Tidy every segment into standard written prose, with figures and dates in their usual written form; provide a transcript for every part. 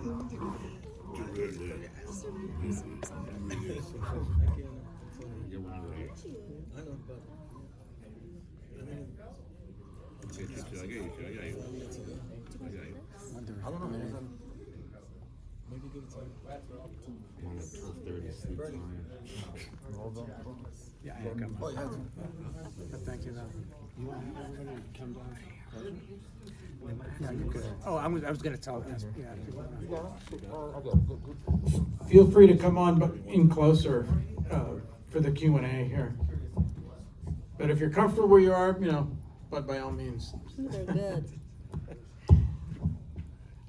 I don't know, man. Maybe give it to Yeah, I got Oh, mine. yeah. But thank you, though. You want everybody to come down? Yeah, you could. Oh, I was gonna tell, yeah. if you wanna. Feel free to come on in closer for the Q&A here. But if you're comfortable where you are, but by all means. They're good.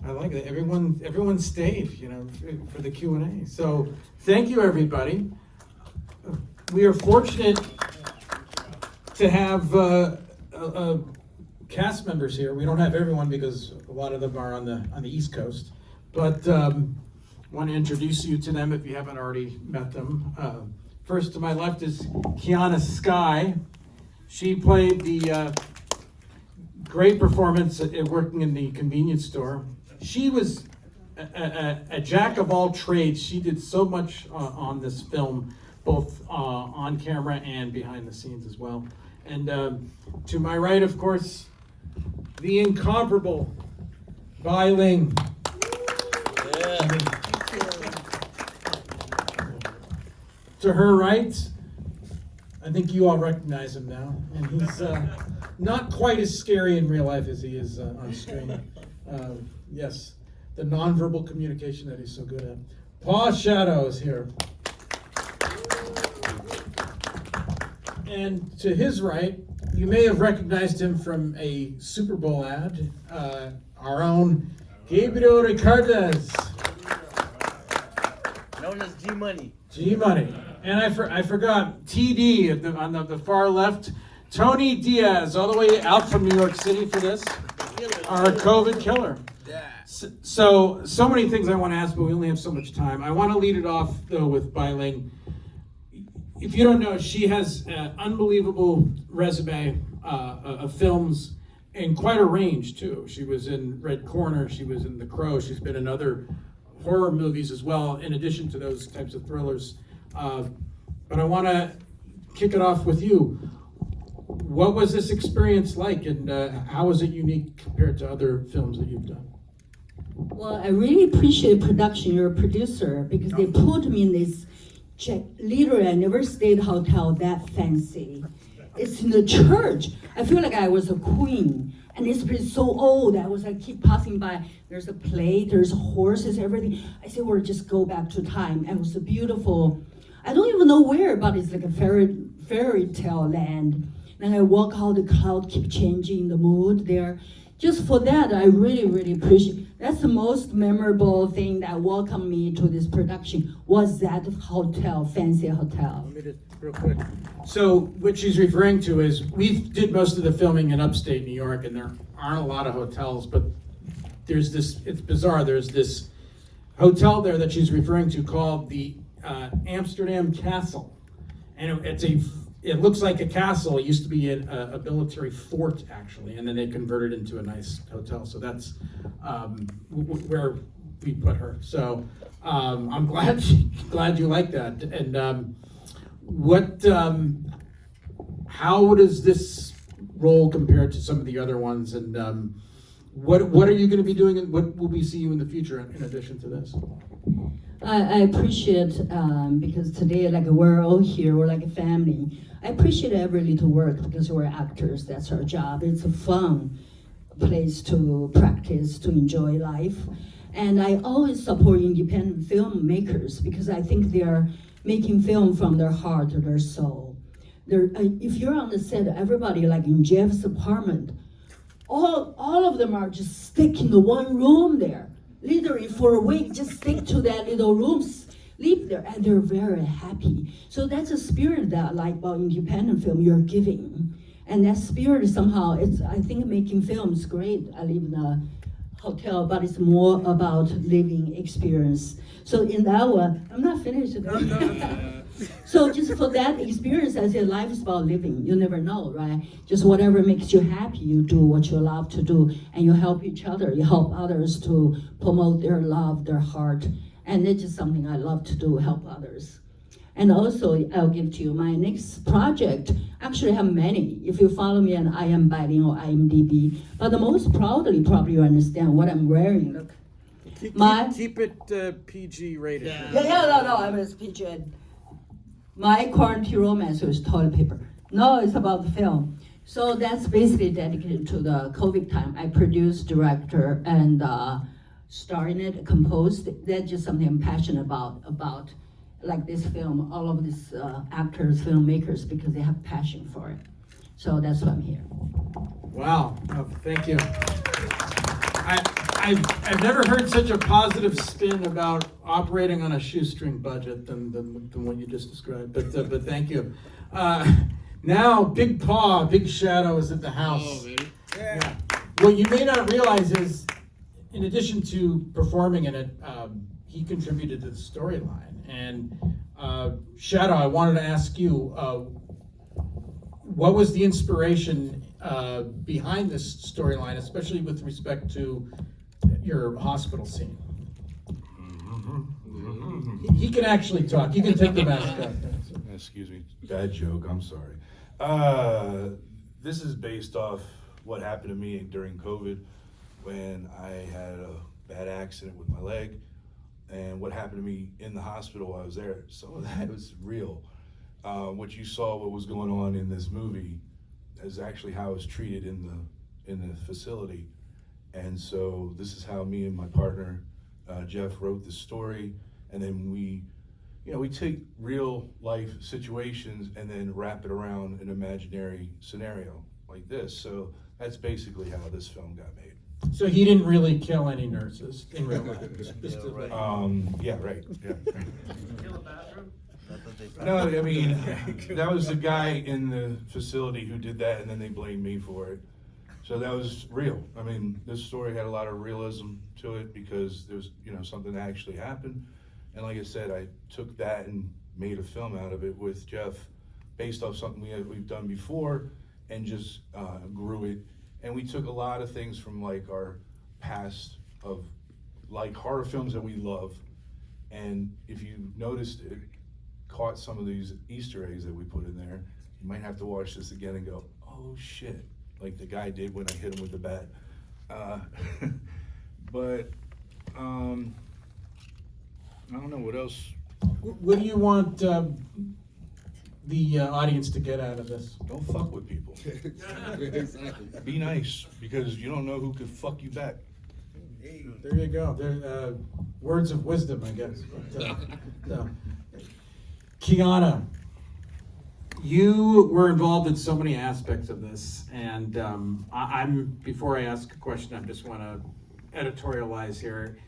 I like it. Everyone stayed, for the Q&A. So thank you, everybody. We are fortunate to have cast members here. We don't have everyone because a lot of them are on the East Coast. But want to introduce you to them if you haven't already met them. First to my left is Kiana Sky. She played the great performance at working in the convenience store. She was a jack of all trades. She did so much on this film, both on camera and behind the scenes as well. And to my right, of course, the incomparable Bai Ling. Thank you. To her right, I think you all recognize him now, and he's not quite as scary in real life as he is on screen. Yes, the nonverbal communication that he's so good at. Paul Shadow is here. And to his right, you may have recognized him from a Super Bowl ad, our own Gabriel Ricardez. Known as G Money. G Money. And I forgot TD on the far left, Tony Diaz, all the way out from New York City for this, our COVID killer. So many things I want to ask, but we only have so much time. I want to lead it off, though, with Bai Ling. If you don't know, she has an unbelievable resume of films and quite a range, too. She was in Red Corner, she was in The Crow, she's been in other horror movies as well, in addition to those types of thrillers. But I want to kick it off with you. What was this experience like, and how was it unique compared to other films that you've done? Well, I really appreciate production. You're a producer because they put me in this literally, I never stayed hotel that fancy. It's in the church. I feel like I was a queen. And this place is so old. I keep passing by. There's a plate, there's horses, everything. I said, well, just go back to time. And it was a beautiful, I don't even know where, but it's like a fairy tale land. And I walk out, the cloud keep changing the mood there. Just for that, I really, really appreciate. That's the most memorable thing that welcomed me to this production was that hotel, fancy hotel. Let me just real quick. So what she's referring to is we did most of the filming in upstate New York, and there aren't a lot of hotels, but there's this, it's bizarre, there's this hotel there that she's referring to called the Amsterdam Castle. And it looks like a castle. It used to be a military fort, actually, and then they converted it into a nice hotel. So that's where we put her. So I'm glad you like that. And how does this role compare to some of the other ones? And what are you going to be doing, and what will we see you in the future in addition to this? I appreciate, because today, like, we're all here, we're like a family. I appreciate every little work because we're actors, that's our job. It's a fun place to practice, to enjoy life. And I always support independent filmmakers because I think they're making film from their heart or their soul. If you're on the set, everybody, like in Jeff's apartment, all of them are just stuck in the one room there. Literally for a week, just stick to that little room, live there, and they're very happy. So that's a spirit that I like about independent film, you're giving. And that spirit somehow, I think making film is great. I live in a hotel, but it's more about living experience. So in that one, I'm not finished. So just for that experience, I said life is about living. You never know, right? Just whatever makes you happy, you do what you love to do, and you help each other. You help others to promote their love, their heart, and it's just something I love to do, help others. And also, I'll give to you my next project. Actually, I have many. If you follow me on IMBiting or IMDb, but the most proudly, probably you understand what I'm wearing. Look, Keep it PG rated. no, I'm a PG. My quarantine romance was toilet paper. No, it's about the film. So that's basically dedicated to the COVID time. I produced, director, and star in it, composed. That's just something I'm passionate about like this film, all of these actors, filmmakers, because they have passion for it. So that's why I'm here. Wow, oh, thank you. I've never heard such a positive spin about operating on a shoestring budget than what you just described, but thank you. Now, Big Paw, Big Shadow is at the house. Oh, baby. Yeah. What you may not realize is, in addition to performing in it, he contributed to the storyline. And Shadow, I wanted to ask you, what was the inspiration behind this storyline, especially with respect to your hospital scene? He can actually talk. You can take the mask off. Excuse me, bad joke, I'm sorry. This is based off what happened to me during COVID when I had a bad accident with my leg, and what happened to me in the hospital while I was there. Some of that was real. What you saw, what was going on in this movie, is actually how I was treated in the facility. And so this is how me and my partner, Jeff, wrote the story. And then we take real life situations and then wrap it around an imaginary scenario like this. So that's basically how this film got made. So he didn't really kill any nurses in real life. Yeah, right. Yeah. No, I mean, that was the guy in the facility who did that, and then they blamed me for it. So that was real. I mean, this story had a lot of realism to it because there's, something that actually happened. And like I said, I took that and made a film out of it with Jeff based off something we've done before and just grew it. And we took a lot of things from like our past of like horror films that we love. And if you noticed it, caught some of these Easter eggs that we put in there, you might have to watch this again and go, oh shit, like the guy did when I hit him with the bat. But I don't know what else. What do you want the audience to get out of this? Don't fuck with people. Exactly. Be nice, because you don't know who could fuck you back. There you go. There, words of wisdom, I guess. But, Kiana, you were involved in so many aspects of this, and before I ask a question, I just want to editorialize here.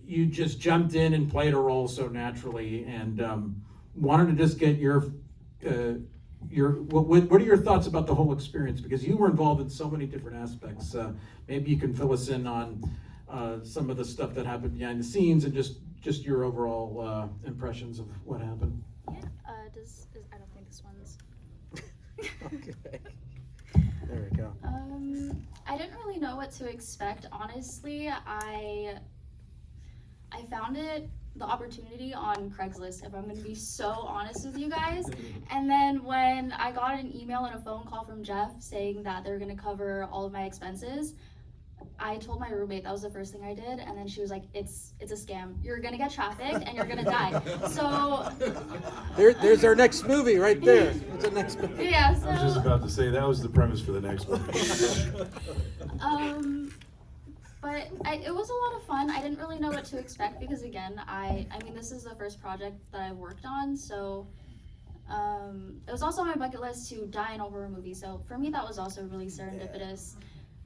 You just jumped in and played a role so naturally, and wanted to just get what are your thoughts about the whole experience? Because you were involved in so many different aspects. Maybe you can fill us in on some of the stuff that happened behind the scenes and just your overall impressions of what happened. Yeah, I don't think this one's. Okay. There we go. I didn't really know what to expect, honestly. I found the opportunity on Craigslist, if I'm going to be so honest with you guys. And then when I got an email and a phone call from Jeff saying that they're going to cover all of my expenses, I told my roommate that was the first thing I did, and then she was like, it's a scam. You're gonna get trafficked and you're gonna die. So There's our next movie right there. It's the next movie. yeah, so I was just about to say that was the premise for the next one. but it was a lot of fun. I didn't really know what to expect because again, I mean this is the first project that I've worked on, so it was also on my bucket list to die in a horror movie. So for me that was also really serendipitous.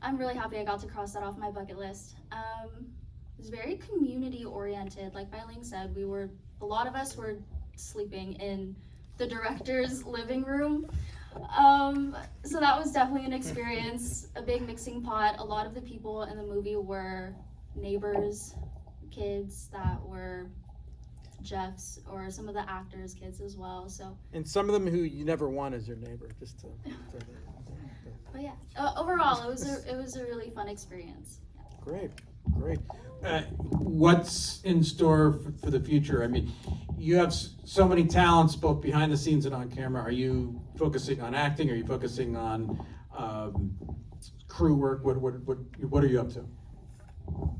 I'm really happy I got to cross that off my bucket list. It was very community oriented. Like Mylene said, a lot of us were sleeping in the director's living room. So that was definitely an experience, a big mixing pot. A lot of the people in the movie were neighbors, kids that were Jeff's, or some of the actors' kids as well. So, And some of them who you never want as your neighbor, just to but yeah, overall, it was a really fun experience. great, great. What's in store for the future? I mean, you have so many talents, both behind the scenes and on camera. Are you focusing on acting? Are you focusing on crew work? What are you up to?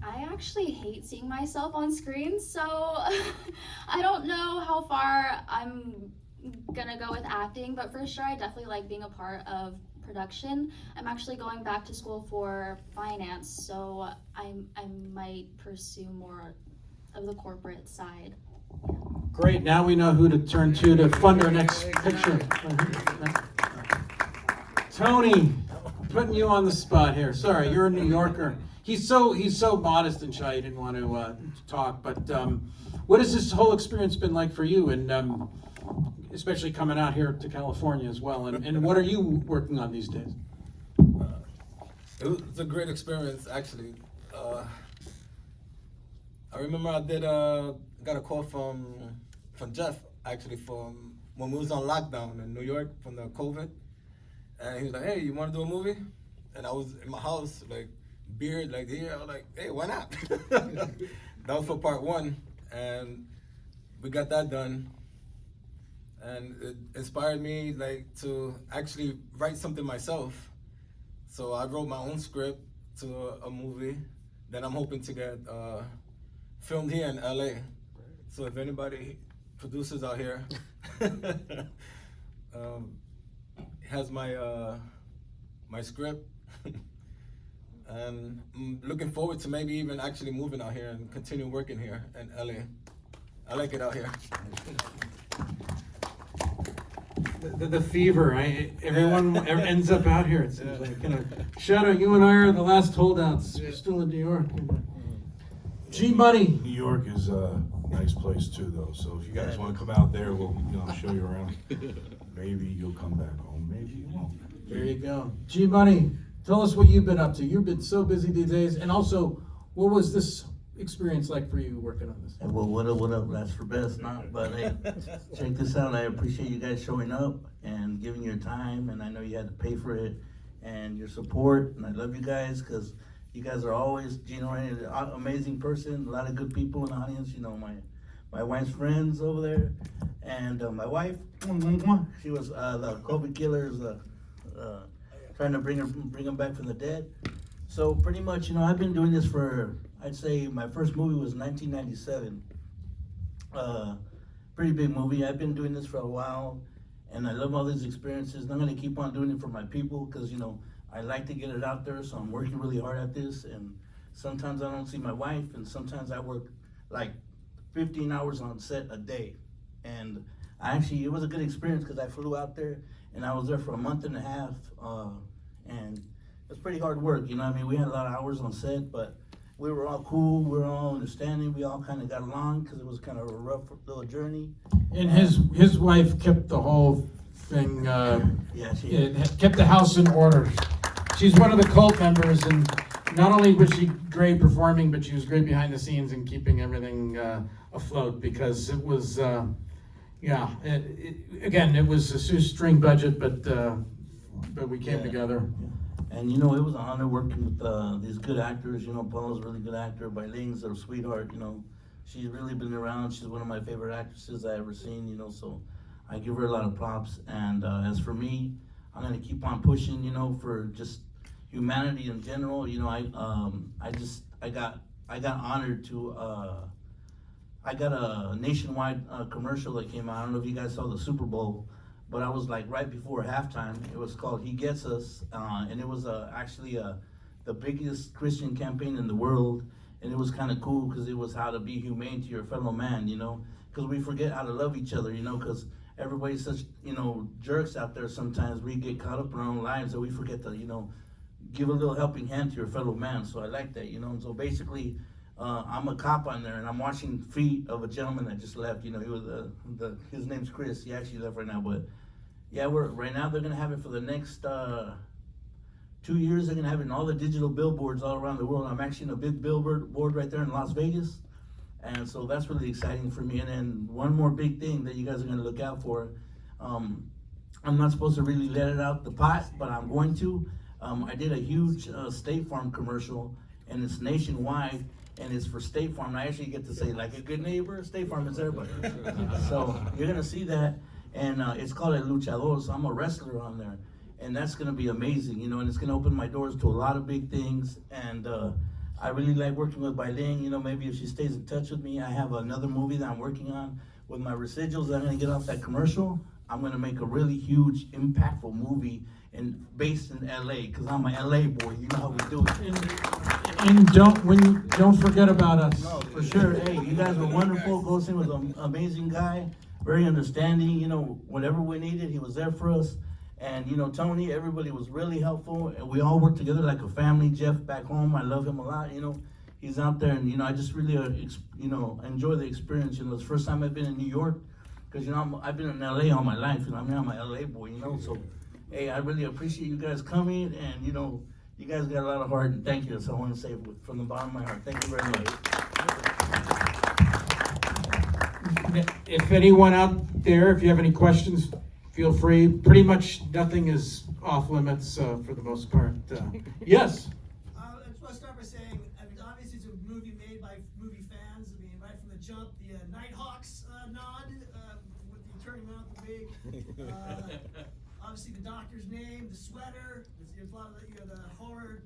I actually hate seeing myself on screen, so I don't know how far I'm gonna go with acting, but for sure I definitely like being a part of production. I'm actually going back to school for finance, so I might pursue more of the corporate side. Great, now we know who to turn to fund our next picture. Tony, putting you on the spot here. Sorry, you're a New Yorker. He's so modest and shy, he didn't want to talk, but what has this whole experience been like for you, and especially coming out here to California as well, and what are you working on these days? It was a great experience, actually. I remember I got a call from Jeff, actually, from when we was on lockdown in New York from the COVID, and he was like, "Hey, you want to do a movie?" And I was in my house, like, beard like here. I was like, "Hey, why not?" That was for part one, and we got that done. And it inspired me, like, to actually write something myself. So I wrote my own script to a movie that I'm hoping to get filmed here in LA. So if anybody, producers out here, has my my script, and I'm looking forward to maybe even actually moving out here and continue working here in LA. I like it out here. The fever, everyone ends up out here, it seems like. You know, Shadow, you and I are the last holdouts. We're still in New York. G Money. New York is a nice place too, though. So if you guys want to come out there, we'll show you around. Maybe you'll come back home. Maybe you won't. There you go. G Money, tell us what you've been up to. You've been so busy these days, and also, what was this experience like for you working on this? Well, what up, that's for best, not, but hey, check this out. I appreciate you guys showing up and giving your time, and I know you had to pay for it, and your support, and I love you guys, because you guys are always, Gino, an amazing person, a lot of good people in the audience, you know, my wife's friends over there, and my wife, she was the COVID killers, trying to bring them back from the dead. So pretty much, you know, I've been doing this for, I'd say my first movie was 1997. Pretty big movie. I've been doing this for a while, and I love all these experiences. And I'm gonna keep on doing it for my people, because, you know, I like to get it out there, so I'm working really hard at this. And sometimes I don't see my wife, and sometimes I work like 15 hours on set a day. And it was a good experience, because I flew out there, and I was there for a month and a half, and it was pretty hard work, you know what I mean? We had a lot of hours on set, but we were all cool, we were all understanding, we all kind of got along, because it was kind of a rough little journey. And his wife kept the whole thing, Yeah, kept the house in order. She's one of the cult members, and not only was she great performing, but she was great behind the scenes and keeping everything afloat, because it was, again, it was a shoestring budget, but we came together. And you know, it was an honor working with these good actors. You know, Paula's a really good actor. Baileen's a sweetheart. You know, she's really been around. She's one of my favorite actresses I ever seen. You know, so I give her a lot of props. And as for me, I'm gonna keep on pushing. You know, for just humanity in general. You know, I got honored to. I got a nationwide commercial that came out. I don't know if you guys saw the Super Bowl, but I was like right before halftime. It was called "He Gets Us," and it was actually the biggest Christian campaign in the world. And it was kind of cool, because it was how to be humane to your fellow man, you know, because we forget how to love each other, you know, because everybody's such, you know, jerks out there. Sometimes we get caught up in our own lives that we forget to, you know, give a little helping hand to your fellow man. So I like that, you know. And so basically, I'm a cop on there, and I'm washing feet of a gentleman that just left. You know, he was his name's Chris. He actually left right now, but Yeah, right now they're gonna have it for the next 2 years. They're gonna have it in all the digital billboards all around the world. I'm actually in a big billboard right there in Las Vegas, and so that's really exciting for me. And then one more big thing that you guys are gonna look out for. I'm not supposed to really let it out the pot, but I'm going to. I did a huge State Farm commercial, and it's nationwide, and it's for State Farm. I actually get to say, like a good neighbor, State Farm is everybody. So you're gonna see that, and it's called El Luchador, so I'm a wrestler on there. And that's gonna be amazing, you know, and it's gonna open my doors to a lot of big things. And I really like working with Laemmle, you know, maybe if she stays in touch with me. I have another movie that I'm working on with my residuals that I'm gonna get off that commercial. I'm gonna make a really huge, impactful movie based in LA, because I'm a LA boy, you know how we do it. And don't forget about us. No, for sure. Hey, you guys were wonderful. Goldstein was an amazing guy, very understanding. You know, whatever we needed, he was there for us. And you know, Tony, everybody was really helpful, and we all worked together like a family. Jeff back home, I love him a lot. You know, he's out there, and you know, I just really, enjoy the experience. You know, it's the first time I've been in New York, because you know, I've been in LA all my life. You know, I'm a LA boy. You know, so hey, I really appreciate you guys coming, and you know, you guys got a lot of heart, and thank you. So I want to say from the bottom of my heart, thank you very much. If anyone out there, if you have any questions, feel free. Pretty much nothing is off limits for the most part. Yes? I just want to start by saying, I mean, obviously it's a movie made by movie fans. I mean, right from the jump, the Nighthawks nod with the turning mouth, the wig. Obviously the doctor's name, the sweater. There's a lot of the horror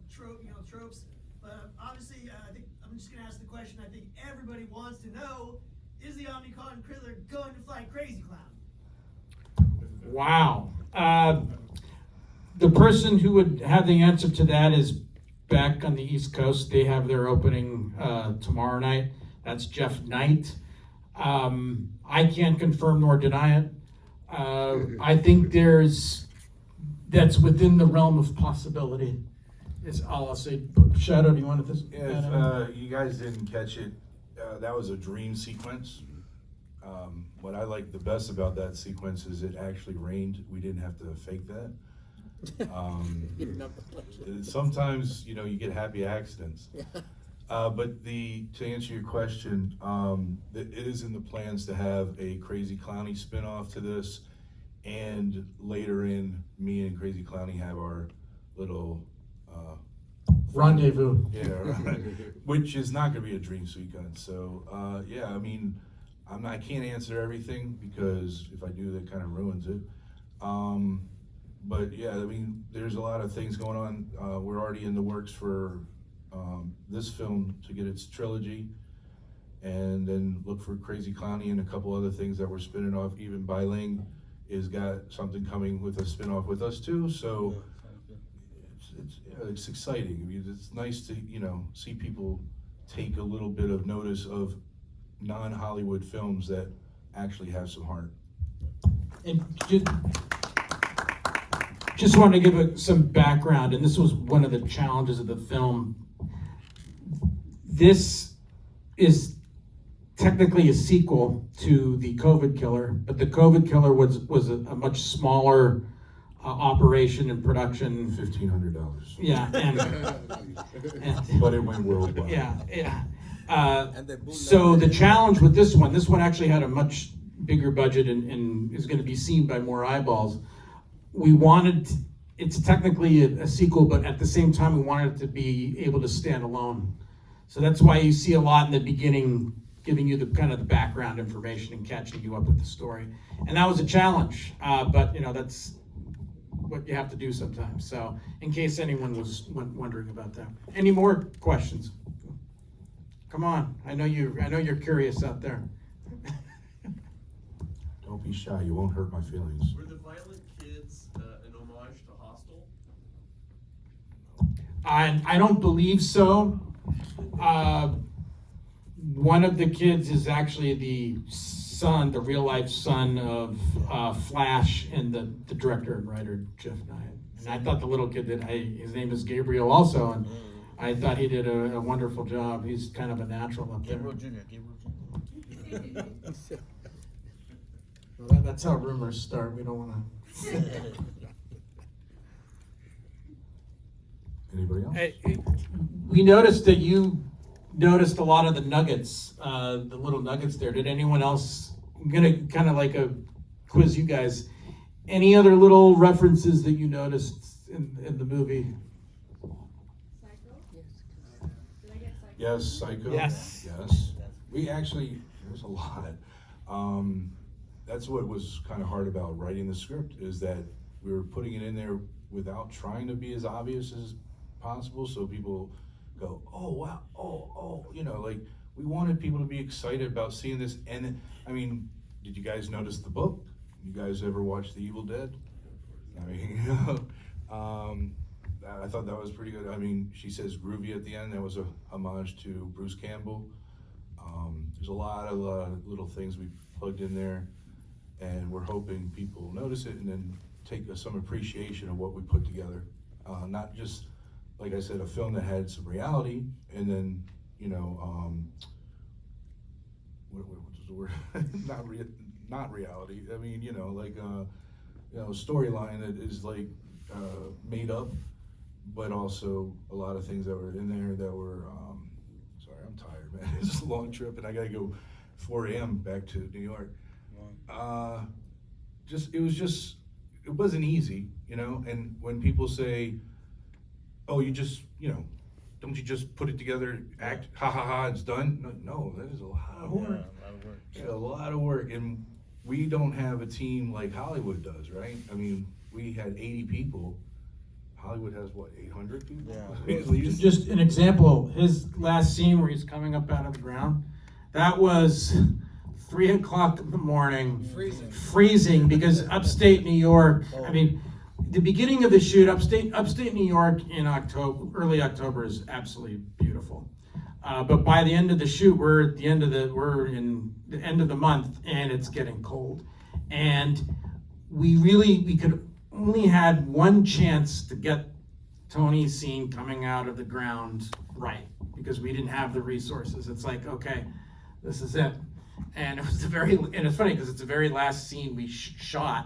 tropes. But obviously, I think I'm just going to ask the question. I think everybody wants to know: is the Omicron Killer going to fly Crazy Clown? Wow. The person who would have the answer to that is back on the East Coast. They have their opening tomorrow night. That's Jeff Knight. I can't confirm nor deny it. I think that's within the realm of possibility. Is all I'll say. Shadow, do you want to this? If you guys didn't catch it, that was a dream sequence. What I like the best about that sequence is it actually rained. We didn't have to fake that. Sometimes, you know, you get happy accidents. But to answer your question, it is in the plans to have a Crazy Clowny spinoff to this, and later in, me and Crazy Clowny have our little rendezvous. Yeah, right. Which is not going to be a dream sequence. So yeah, I mean, I can't answer everything, because if I do, that kind of ruins it. But yeah, I mean, there's a lot of things going on. We're already in the works for this film to get its trilogy, and then look for Crazy Clowny and a couple other things that we're spinning off. Even Bailing is got something coming with a spin-off with us too. So it's exciting. I mean, it's nice to, you know, see people take a little bit of notice of non-Hollywood films that actually have some heart. And just wanted to give some background, and this was one of the challenges of the film. This is technically a sequel to the COVID Killer, but the COVID Killer was a much smaller operation and production. $1,500. Yeah, and But it went worldwide. Yeah. So the challenge with this one actually had a much bigger budget and is going to be seen by more eyeballs. It's technically a sequel, but at the same time, we wanted it to be able to stand alone. So that's why you see a lot in the beginning, giving you the kind of the background information and catching you up with the story. And that was a challenge, but you know, that's what you have to do sometimes. So in case anyone was wondering about that. Any more questions? Come on, I know you're curious out there. Don't be shy, you won't hurt my feelings. Were the violent kids an homage to Hostel? I don't believe so. One of the kids is actually the real life son of Flash and the director and writer Jeff Knight. And I thought the little kid his name is Gabriel also, and I thought he did a wonderful job. He's kind of a natural up there. Gabriel Jr. Well, that's how rumors start. We don't want to. Anybody else? We noticed that you noticed a lot of the nuggets, the little nuggets there. Did anyone else? I'm gonna kind of like a quiz you guys. Any other little references that you noticed in the movie? Yes, Psycho. Yes. Yes. We actually, there's a lot. That's what was kind of hard about writing the script, is that we were putting it in there without trying to be as obvious as possible, so people go, oh wow, oh, you know, like we wanted people to be excited about seeing this. And I mean, did you guys notice the book? You guys ever watch The Evil Dead? I mean, I thought that was pretty good. I mean, she says groovy at the end. That was a homage to Bruce Campbell. There's a lot of little things we plugged in there, and we're hoping people notice it and then take some appreciation of what we put together. Not just, like I said, a film that had some reality, and then, you know, what was the word? not reality. I mean, you know, like you know, storyline that is like made up, but also a lot of things that were in there that were. Sorry, I'm tired, man. It's just a long trip, and I gotta go 4 a.m. back to New York. It wasn't easy, you know. And when people say, "Oh, you just, you know, don't you just put it together, act, ha ha ha, it's done?" No, that is a lot of work. Yeah, a lot of work, and we don't have a team like Hollywood does, right? I mean, we had 80 people. Hollywood has what, 800 people? Yeah. Just an example, his last scene where he's coming up out of the ground, that was 3 o'clock in the morning. Freezing because upstate New York, I mean, the beginning of the shoot, upstate New York in October, early October is absolutely beautiful. But by the end of the shoot, we're in the end of the month, and it's getting cold. And we could only had one chance to get Tony's scene coming out of the ground right, because we didn't have the resources. It's like, okay, this is it. And it was and it's funny because it's the very last scene we shot,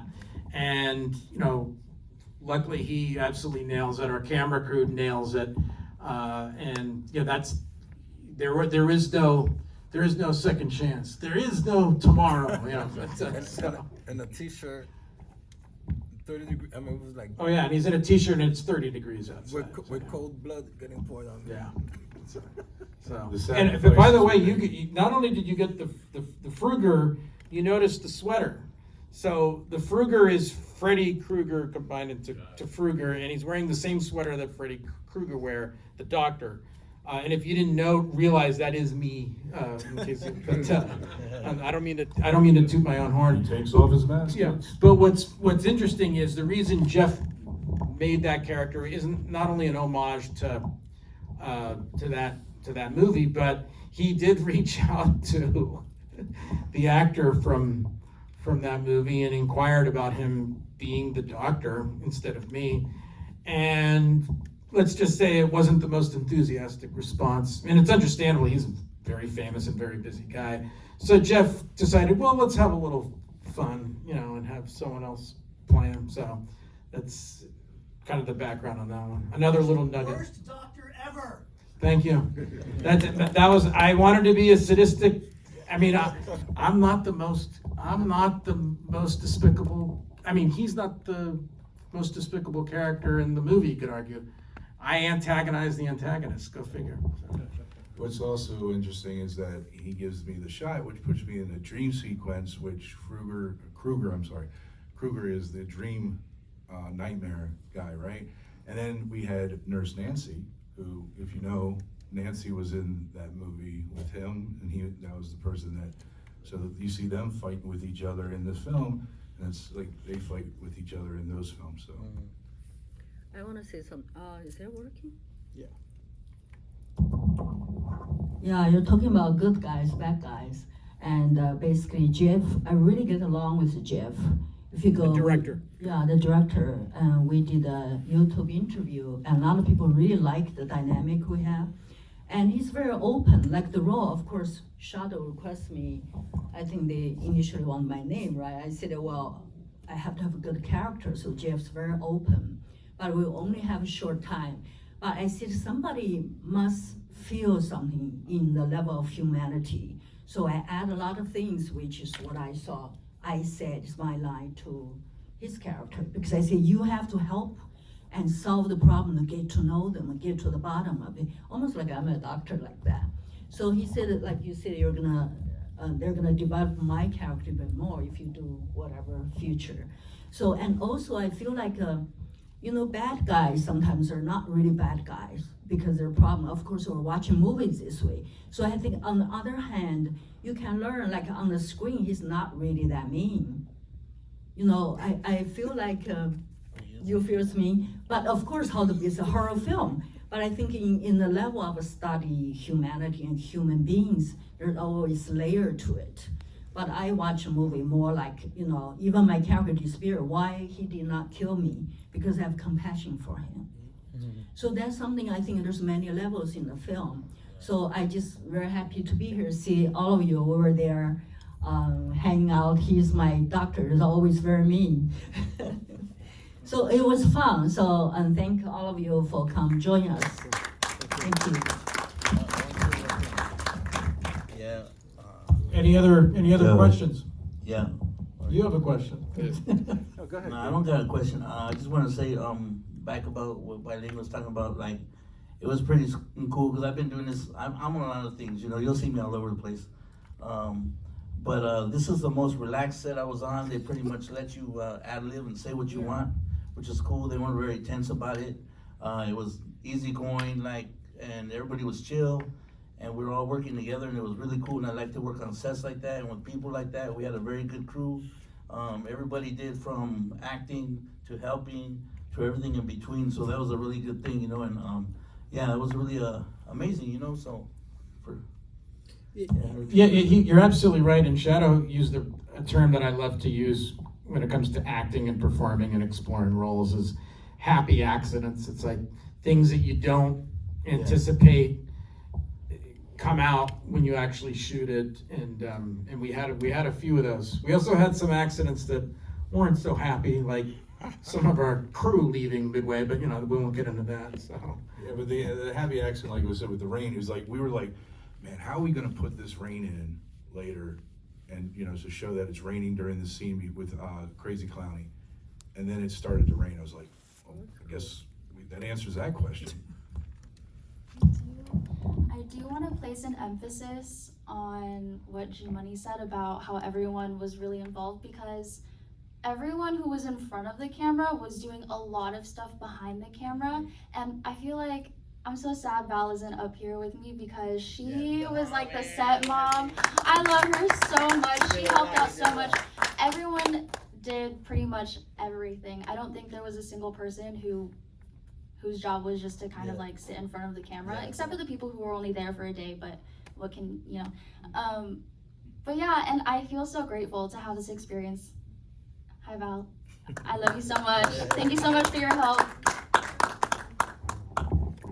and you know, luckily he absolutely nails it. Our camera crew nails it, and yeah, there is no second chance. There is no tomorrow. You know, and a t-shirt, 30 degrees. I mean, it was like. Oh yeah, and he's in a t-shirt and it's 30 degrees outside. With cold blood getting poured on. Yeah. So, The and if, by the way, you not only did you get the Fruger, you noticed the sweater. So the Fruger is Freddy Krueger combined into Fruger, and he's wearing the same sweater that Freddy Krueger wear, the doctor. And if you didn't realize that is me. In case I don't mean to toot my own horn. He takes off his mask. Yeah, but what's interesting is the reason Jeff made that character isn't not only an homage to that movie, but he did reach out to the actor from that movie and inquired about him being the doctor instead of me. And let's just say it wasn't the most enthusiastic response. And it's understandable, he's a very famous and very busy guy. So Jeff decided, well, let's have a little fun, you know, and have someone else play him. So that's kind of the background on that one. Another little nugget. Worst doctor ever. Thank you. That was, I wanted to be a sadistic, I mean, I'm not the most despicable, I mean, he's not the most despicable character in the movie, you could argue. I antagonize the antagonist, go figure. What's also interesting is that he gives me the shot, which puts me in a dream sequence, which Kruger is the dream nightmare guy, right? And then we had Nurse Nancy, who, if you know, Nancy was in that movie with him, and that was the person so you see them fighting with each other in this film, and it's like they fight with each other in those films, so. I want to say something. Is that working? Yeah, you're talking about good guys, bad guys, and basically Jeff, I really get along with Jeff. If you go, The director. The director. We did a YouTube interview, and a lot of people really like the dynamic we have. And he's very open, like the role, of course, Shadow requests me, I think they initially want my name, right? I said, well, I have to have a good character, so Jeff's very open, but we only have a short time. But I said somebody must feel something in the level of humanity. So I add a lot of things, which is what I saw. I said is my line to his character, because I said, you have to help and solve the problem and get to know them and get to the bottom of it. Almost like I'm a doctor like that. So he said, like you said, they're gonna develop my character even more if you do whatever future. So, and also I feel like, bad guys sometimes are not really bad guys because they're problem. Of course, we're watching movies this way. So I think on the other hand, you can learn, like on the screen, he's not really that mean. I feel like, you feel me? But of course, it's a horror film. But I think in the level of study humanity and human beings, there's always layer to it. But I watch a movie more like, even my character Spirit, why he did not kill me, because I have compassion for him. So that's something I think there's many levels in the film. So I just very happy to be here, see all of you over there hanging out. He's my doctor, is always very mean. So it was fun. So and thank all of you for come join us. Thank you. Yeah. Any other questions? Yeah. You have a question? Oh, go ahead. No, I don't got a question. I just want to say, back about what Laemmle was talking about, like, it was pretty cool because I've been doing this. I'm on a lot of things, you'll see me all over the place. But this is the most relaxed set I was on. They pretty much let you ad-lib and say what you want, which is cool. They weren't very tense about it. It was easygoing, and everybody was chill, and we were all working together, and it was really cool. And I like to work on sets like that and with people like that. We had a very good crew. Everybody did from acting to helping to everything in between. So that was a really good thing, and yeah, it was really amazing, so for You're absolutely right. And Shadow used a term that I love to use when it comes to acting and performing and exploring roles is happy accidents. It's like things that you don't anticipate come out when you actually shoot it, and we had a few of those. We also had some accidents that weren't so happy, like some of our crew leaving midway, but we won't get into that. So Yeah, but the happy accident, like we said with the rain, we were like, man, how are we gonna put this rain in later, and to show that it's raining during the scene with Crazy Clowny, and then it started to rain. I was like, well, I guess that answers that question. I do want to place an emphasis on what G-Money said about how everyone was really involved, because everyone who was in front of the camera was doing a lot of stuff behind the camera, and I feel like I'm so sad Val isn't up here with me because she was like the set mom. I love her so much. She helped out so much. Everyone did pretty much everything. I don't think there was a single person whose job was just to kind of like sit in front of the camera, except for the people who were only there for a day, but what can, but yeah, and I feel so grateful to have this experience. Hi Val, I love you so much. Thank you so much for your help.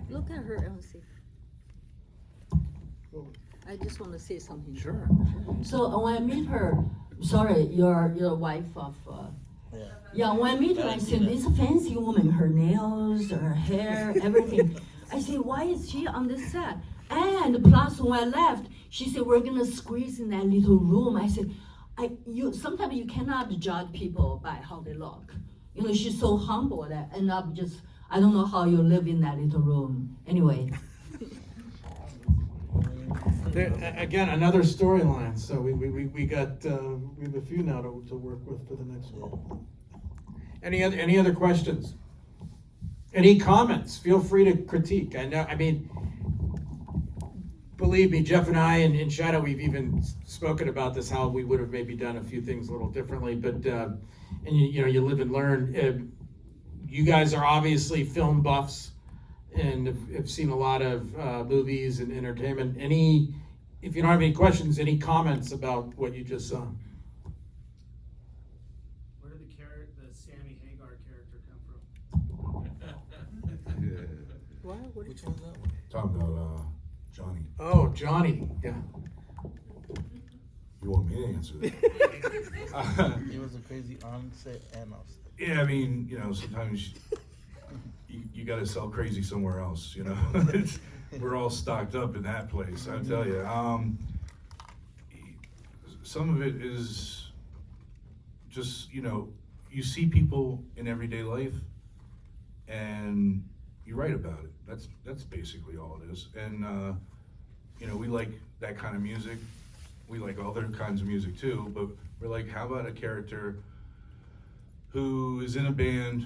Look at her and see. I just want to say something. sure. So when I meet her, sorry, your wife of, when I meet her, I said, this fancy woman, her nails, her hair, everything. I said, why is she on this set? And plus, when I left, she said, we're gonna squeeze in that little room. I said, sometimes you cannot judge people by how they look. She's so humble that end up just, I don't know how you live in that little room. Anyway. Again, another storyline. So we got we have a few now to work with for the next one. Any other questions? Any comments? Feel free to critique. Believe me, Jeff and I and Shadow, we've even spoken about this, how we would have maybe done a few things a little differently, but and you live and learn. You guys are obviously film buffs and have seen a lot of movies and entertainment. If you don't have any questions, any comments about what you just saw? Where did the Sammy Hagar character come from? What? Which one's that one? Talking about Johnny. Oh, Johnny, yeah. You want me to answer that? He was a crazy on set and off set. Yeah, I mean, sometimes you got to sell crazy somewhere else. We're all stocked up in that place. I tell you. Some of it is just you see people in everyday life, and you write about it. That's basically all it is. And we like that kind of music. We like other kinds of music too, but we're like, how about a character who is in a band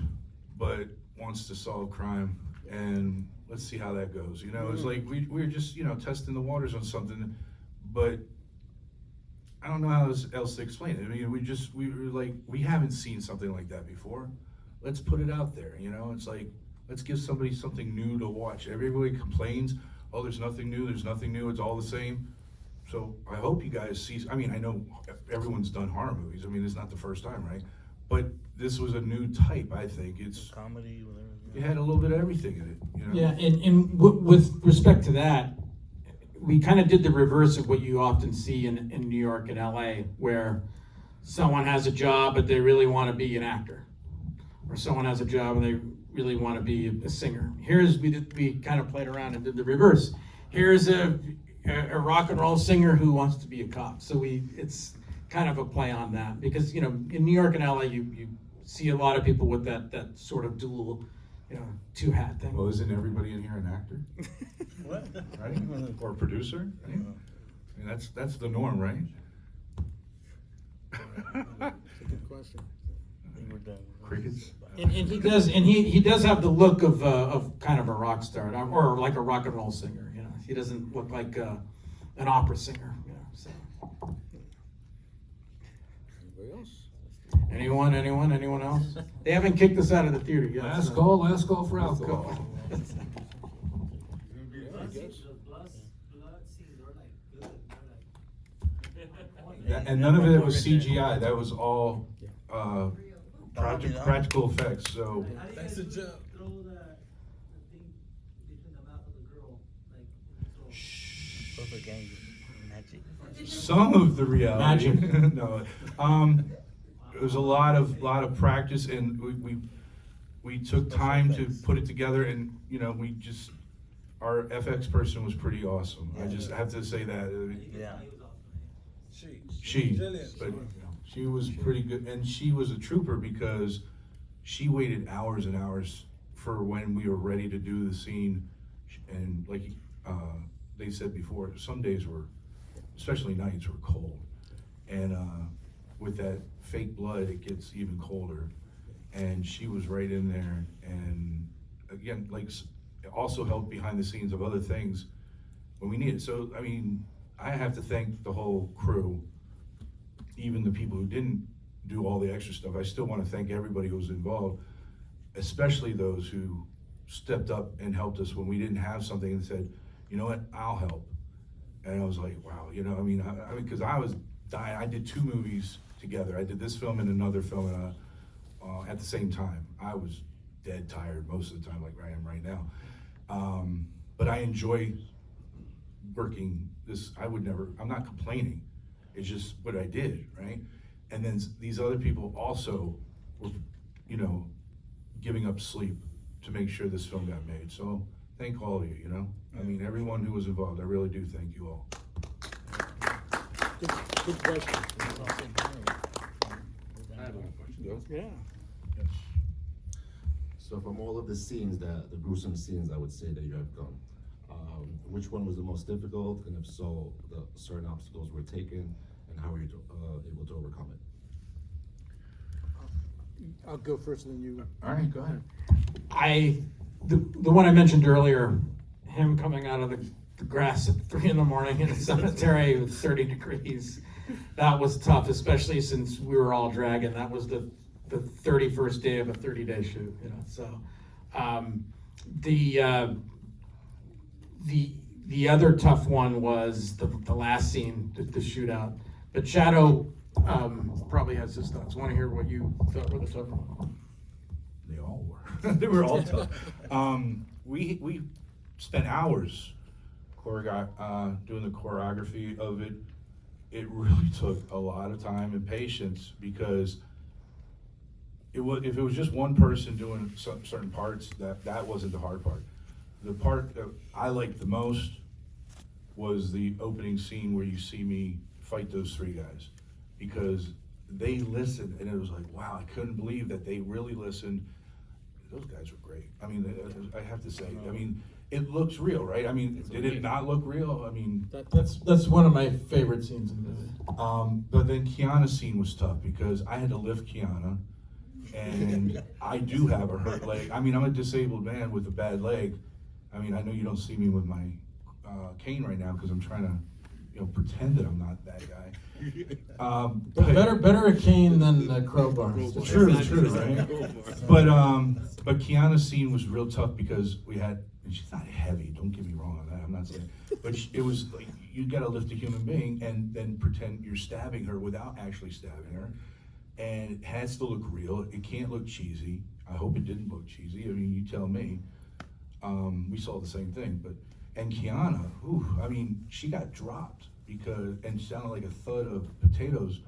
but wants to solve crime, and let's see how that goes. It's like we're just testing the waters on something, but I don't know how else to explain it. I mean, we were like, we haven't seen something like that before. Let's put it out there. It's like, let's give somebody something new to watch. Everybody complains, oh, there's nothing new, it's all the same. So I hope you guys see, I know everyone's done horror movies. It's not the first time, right? But this was a new type, I think. It's Comedy, whatever. it had a little bit of everything in it. Yeah, and with respect to that, we kind of did the reverse of what you often see in New York and LA, where someone has a job but they really want to be an actor, or someone has a job and they really want to be a singer. We kind of played around and did the reverse. Here's a rock and roll singer who wants to be a cop. So it's kind of a play on that, because in New York and LA you see a lot of people with that sort of dual two hat thing. Well, isn't everybody in here an actor? What? Right? Or a producer? Right? That's the norm, right? That's a good question. I think we're done. Crickets? And he does have the look of kind of a rock star, or like a rock and roll singer. He doesn't look like an opera singer. So. Anybody else? Anyone else? They haven't kicked us out of the theater yet. Last call for alcohol. The blood scenes are like good. They're like. And none of it was CGI. That was all practical effects. So Thanks to Jeff. Throw the thing between the mouth of the girl, like. Perfect angle. Magic. some of the reality. Magic. No, it was a lot of practice, and we took time to put it together, and our FX person was pretty awesome. I just have to say that. Yeah. She, Brilliant. but she was pretty good, and she was a trooper because she waited hours and hours for when we were ready to do the scene, and like they said before, some days were, especially nights, were cold, and with that fake blood, it gets even colder, and she was right in there, and again, like, it also helped behind the scenes of other things when we needed. So, I mean, I have to thank the whole crew, even the people who didn't do all the extra stuff. I still want to thank everybody who was involved, especially those who stepped up and helped us when we didn't have something and said, you know what, I'll help. And I was like, wow, I mean, because I was dying. I did 2 movies together. I did this film and another film at the same time. I was dead tired most of the time, like I am right now. But I enjoy working this. I'm not complaining. It's just what I did, right? And then these other people also were, giving up sleep to make sure this film got made. So thank all of you, I mean, everyone who was involved, I really do thank you all. Good question. I have a question. Yeah. Yes. So from all of the scenes, the gruesome scenes, I would say that you have done, which one was the most difficult, and if so, the certain obstacles were taken, and how were you able to overcome it? I'll go first and then you. All right, go ahead. The one I mentioned earlier, him coming out of the grass at 3 a.m. in a cemetery with 30 degrees, that was tough, especially since we were all dragging. That was the 31st day of a 30-day shoot, So, the other tough one was the last scene, the shootout. But Shadow probably has his thoughts. Want to hear what you thought were the tough ones? They all were. They were all tough. We spent hours doing the choreography of it, it really took a lot of time and patience, because if it was just one person doing certain parts, that wasn't the hard part. The part that I liked the most was the opening scene where you see me fight those three guys, because they listened, and it was like, wow, I couldn't believe that they really listened. Those guys were great. I mean, I have to say, I mean, it looks real, right? I mean, did it not look real? I mean, That's one of my favorite scenes in the movie. but then Kiana's scene was tough, because I had to lift Kiana, and I do have a hurt leg. I mean, I'm a disabled man with a bad leg. I mean, I know you don't see me with my cane right now, because I'm trying to, pretend that I'm not that guy. But better a cane than a crowbar. True, right? But Kiana's scene was real tough, because and she's not heavy, don't get me wrong on that, I'm not saying, but it was like, you gotta lift a human being and then pretend you're stabbing her without actually stabbing her. And it has to look real, it can't look cheesy. I hope it didn't look cheesy, I mean, you tell me. We saw the same thing, and Kiana, I mean, she got dropped, and sounded like a thud of potatoes.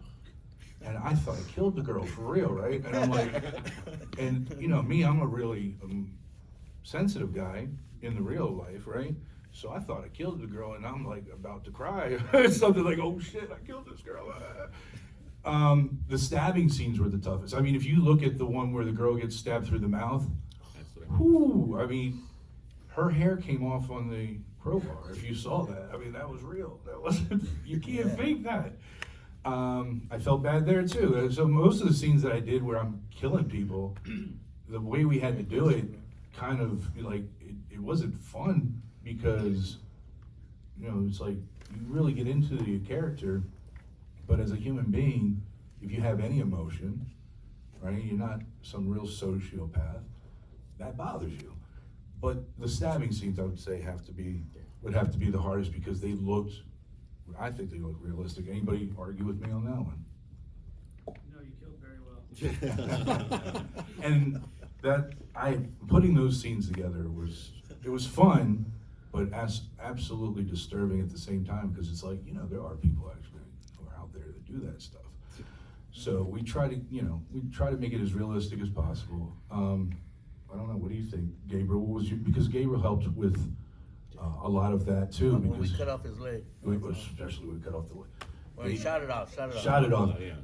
And I thought I killed the girl for real, right? And I'm like, and me, I'm a really sensitive guy in the real life, right? So I thought I killed the girl, and I'm like about to cry. Something like, oh shit, I killed this girl. The stabbing scenes were the toughest. I mean, if you look at the one where the girl gets stabbed through the mouth, I mean, her hair came off on the crowbar, if you saw that. I mean, that was real. That wasn't, you can't fake that. I felt bad there too. So most of the scenes that I did where I'm killing people, the way we had to do it, kind of like, it wasn't fun, because, it's like, you really get into the character, but as a human being, if you have any emotion, right, you're not some real sociopath, that bothers you. But the stabbing scenes, I would say, would have to be the hardest, because I think they look realistic. Anybody argue with me on that one? No, you killed very well. And putting those scenes together was fun, but absolutely disturbing at the same time, because it's like, there are people actually who are out there that do that stuff. So we try to make it as realistic as possible. I don't know, what do you think, Gabriel? Because Gabriel helped with a lot of that too. When we cut off his leg. Especially when we cut off the leg. Well, he shot it off.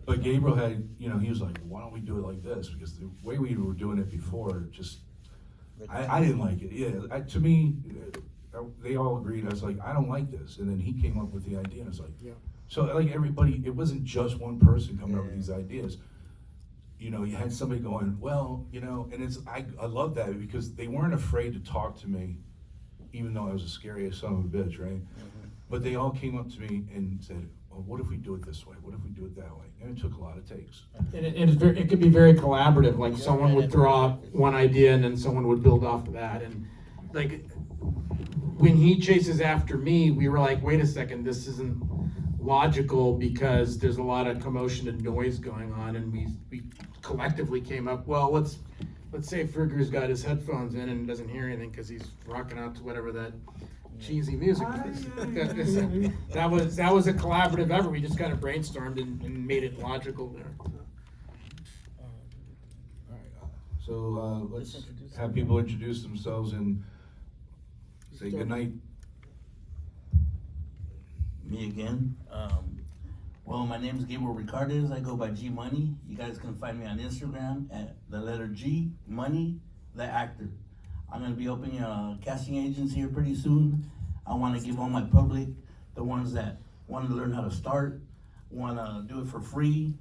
But Gabriel had, he was like, why don't we do it like this? Because the way we were doing it before, I didn't like it. Yeah, to me, they all agreed. I was like, I don't like this. And then he came up with the idea, and I was like, yeah. So like everybody, it wasn't just one person coming up with these ideas. You had somebody going, well, and I love that, because they weren't afraid to talk to me, even though I was the scariest son of a bitch, right? Mm-hmm. But they all came up to me and said, well, what if we do it this way? What if we do it that way? And it took a lot of takes. And it could be very collaborative. Like, someone would throw out one idea, and then someone would build off of that. And like, when he chases after me, we were like, wait a second, this isn't logical, because there's a lot of commotion and noise going on. And we collectively came up, well, let's say Ferger's got his headphones in and doesn't hear anything because he's rocking out to whatever that cheesy music is. That was a collaborative effort. We just kind of brainstormed and made it logical there. All right, so let's have people introduce themselves and say goodnight. Me again. Well, my name is Gabriel Ricardes. I go by G Money. You guys can find me on Instagram at the letter G Money, the actor. I'm gonna be opening a casting agency here pretty soon. I want to give all my public, the ones that want to learn how to start, want to do it for free,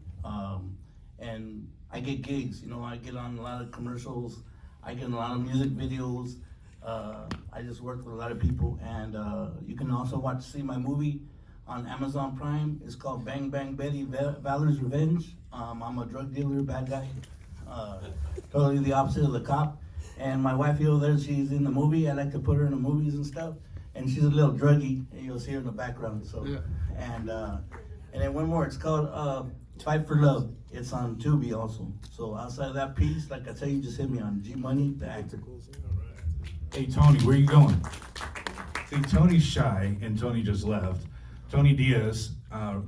and I get gigs. I get on a lot of commercials. I get in a lot of music videos. I just work with a lot of people, and you can also see my movie on Amazon Prime. It's called Bang Bang Betty, Valor's Revenge. I'm a drug dealer, bad guy, totally the opposite of the cop. And my wife over there, she's in the movie. I like to put her in the movies and stuff. And she's a little druggy, and you'll see her in the background. So, yeah. And then one more. It's called Fight for Love. It's on Tubi also. So outside of that piece, like I tell you, just hit me on G Money, the actor. Hey Tony, where you going? See, Tony's shy, and Tony just left. Tony Diaz,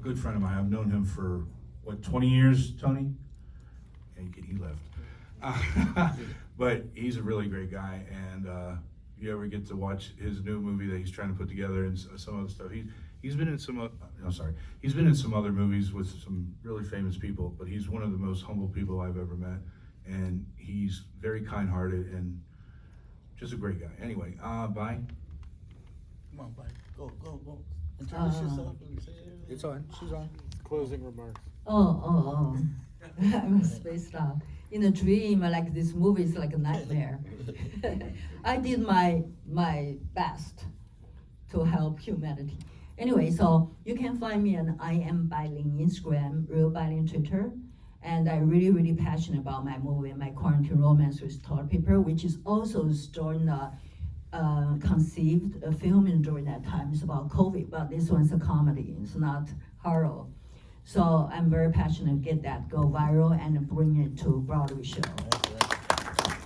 good friend of mine. I've known him for, what, 20 years, Tony? Yeah, he left. But he's a really great guy, and if you ever get to watch his new movie that he's trying to put together and some other stuff, he's been in some, he's been in some other movies with some really famous people, but he's one of the most humble people I've ever met, and he's very kind-hearted and just a great guy. Anyway, bye. Come on, bye. Go. Introduce yourself. It's on. She's on. Closing remarks. I'm spaced out. In a dream, like this movie is like a nightmare. I did my best to help humanity. Anyway, so you can find me on I Am Bailing Instagram, Real Bailing Twitter, and I'm really passionate about my movie, my quarantine romance with toilet paper, which is also during conceived, filming during that time. It's about COVID, but this one's a comedy. It's not horror. So I'm very passionate to get that go viral and bring it to Broadway show.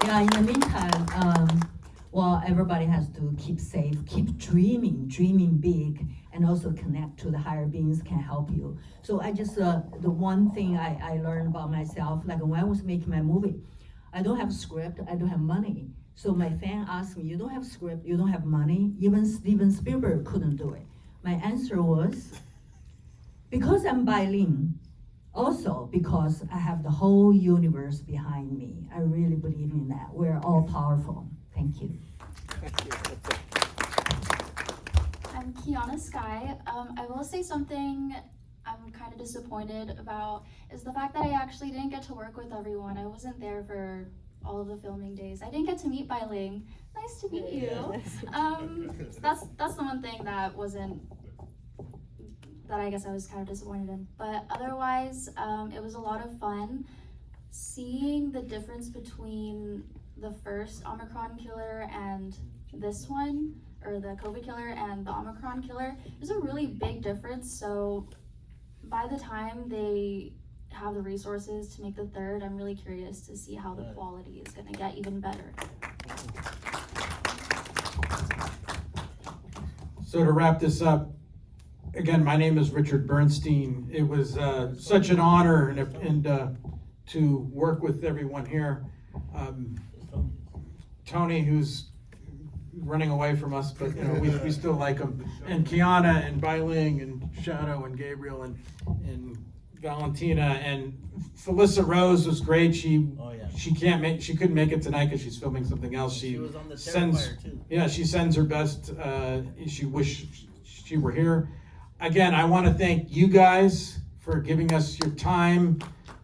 Yeah, in the meantime, well, everybody has to keep safe, keep dreaming big, and also connect to the higher beings can help you. So I just, the one thing I learned about myself, like when I was making my movie, I don't have script, I don't have money. So my fan asked me, you don't have script, you don't have money, even Steven Spielberg couldn't do it. My answer was, because I'm bilingual, also because I have the whole universe behind me. I really believe in that. We're all powerful. Thank you. I'm Kiana Sky. I will say something I'm kind of disappointed about is the fact that I actually didn't get to work with everyone. I wasn't there for all of the filming days. I didn't get to meet Bai Ling. Nice to meet you. That's the one thing that I guess I was kind of disappointed in. But otherwise, it was a lot of fun seeing the difference between the first Omicron Killer and this one, or the COVID Killer and the Omicron Killer. There's a really big difference. So by the time they have the resources to make the third, I'm really curious to see how the quality is gonna get even better. So to wrap this up, again, my name is Richard Bernstein. It was such an honor and to work with everyone here. Tony, who's running away from us, but you know we still like him, and Kiana and Bai Ling and Shadow and Gabriel and Valentina and Felissa Rose was great. She couldn't make it tonight because she's filming something else. She was on the sends Terrifier too. Yeah, she sends her best. She wished she were here. Again, I want to thank you guys for giving us your time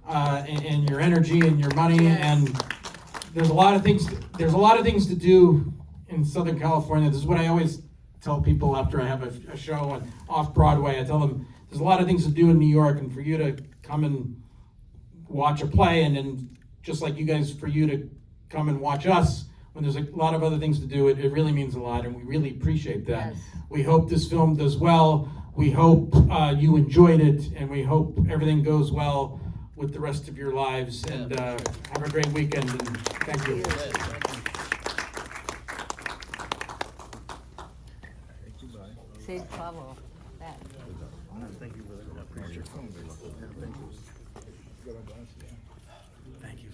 and your energy and your money. And there's a lot of things. There's a lot of things to do in Southern California. This is what I always tell people after I have a show off Broadway. I tell them there's a lot of things to do in New York, and for you to come and watch a play, and then just like you guys, for you to come and watch us when there's a lot of other things to do, it really means a lot, and we really appreciate that. Yes. We hope this film does well. We hope you enjoyed it, and we hope everything goes well with the rest of your lives. And have a great weekend, and thank you. Safe travel back. Thank you for that. I appreciate your phone. Thank you.